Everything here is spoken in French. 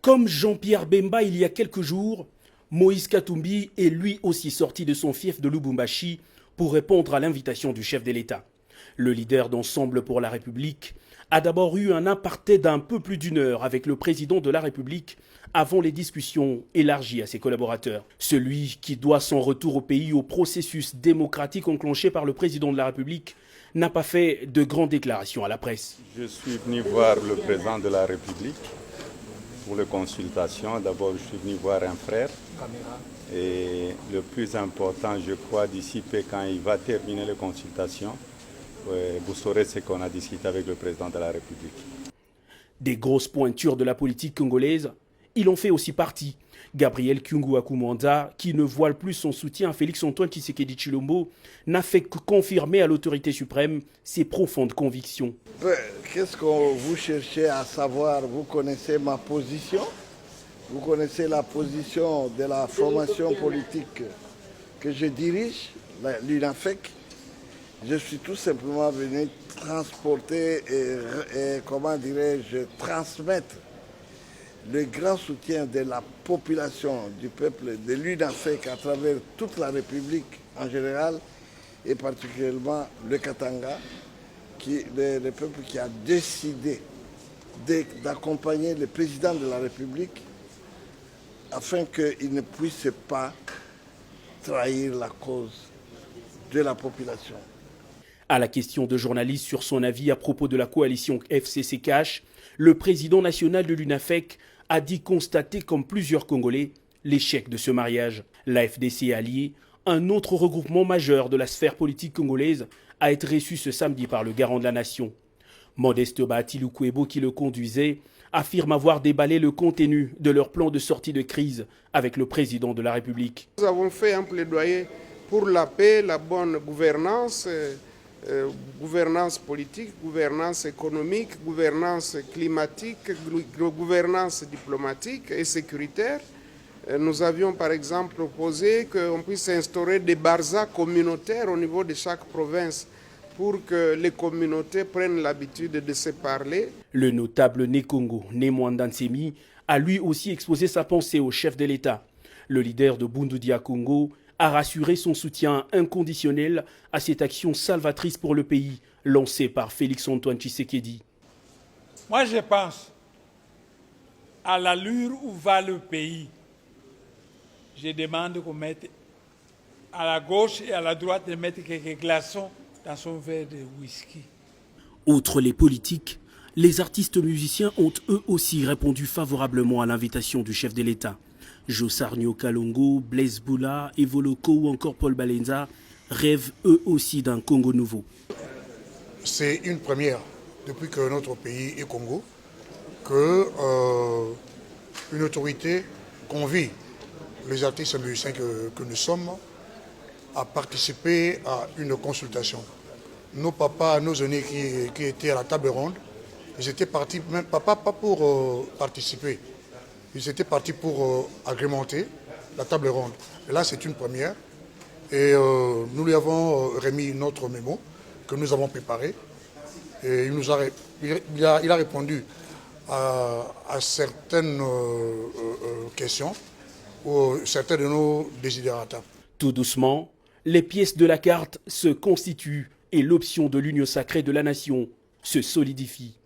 Comme Jean-Pierre Bemba il y a quelques jours, Moïse Katumbi est lui aussi sorti de son fief de Lubumbashi pour répondre à l'invitation du chef de l'État. Le leader d'Ensemble pour la République a d'abord eu un aparté d'un peu plus d'une heure avec le président de la République avant les discussions élargies à ses collaborateurs. Celui qui doit son retour au pays au processus démocratique enclenché par le président de la République n'a pas fait de grandes déclarations à la presse. Je suis venu voir le président de la République pour les consultations. D'abord, je suis venu voir un frère. Et le plus important, je crois, d'ici peu, quand il va terminer les consultations, vous saurez ce qu'on a discuté avec le président de la République. Des grosses pointures de la politique congolaise, il en fait aussi partie. Gabriel Kyungu-Akumanda, qui ne voile plus son soutien à Félix-Antoine Tshisekedi Tshilombo, n'a fait que confirmer à l'autorité suprême ses profondes convictions. Qu'est-ce que vous cherchez à savoir? Vous connaissez ma position? Vous connaissez la position de la formation politique que je dirige, l'UNAFEC. Je suis tout simplement venu transporter et comment dirais-je, transmettre le grand soutien de la population, du peuple de l'UNAFEC à travers toute la République en général et particulièrement le Katanga, le peuple qui a décidé d'accompagner le président de la République afin qu'il ne puisse pas trahir la cause de la population. À la question de journalistes sur son avis à propos de la coalition FCC-CACH, le président national de l'UNAFEC a dit constater, comme plusieurs Congolais, l'échec de ce mariage. La FDC alliée, un autre regroupement majeur de la sphère politique congolaise, a été reçu ce samedi par le garant de la nation. Modeste Bahati Lukwebo, qui le conduisait, affirme avoir déballé le contenu de leur plan de sortie de crise avec le président de la République. Nous avons fait un plaidoyer pour la paix, la bonne gouvernance, gouvernance politique, gouvernance économique, gouvernance climatique, gouvernance diplomatique et sécuritaire. Nous avions par exemple proposé qu'on puisse instaurer des barzas communautaires au niveau de chaque province pour que les communautés prennent l'habitude de se parler. Le notable Nekongo, Nemwanda Nsemi, a lui aussi exposé sa pensée au chef de l'État. Le leader de Bundu Dia Congo a rassuré son soutien inconditionnel à cette action salvatrice pour le pays lancée par Félix-Antoine Tshisekedi. Moi je pense à l'allure où va le pays. Je demande qu'on mette à la gauche et à la droite de mettre quelques glaçons dans son verre de whisky. Outre les politiques, les artistes musiciens ont eux aussi répondu favorablement à l'invitation du chef de l'État. Josarnio Kalongo, Blaise Boula, Evoloko ou encore Paul Balenza rêvent eux aussi d'un Congo nouveau. C'est une première depuis que notre pays est Congo, que une autorité convie les artistes musiciens que nous sommes à participer à une consultation. Nos papas, nos aînés qui étaient à la table ronde, ils étaient partis, même pas pour participer, ils étaient partis pour agrémenter la table ronde. Et là, c'est une première. Et nous lui avons remis notre mémo que nous avons préparé. Et il a répondu à certaines questions ou certains de nos desiderata. Tout doucement, les pièces de la carte se constituent et l'option de l'union sacrée de la nation se solidifie.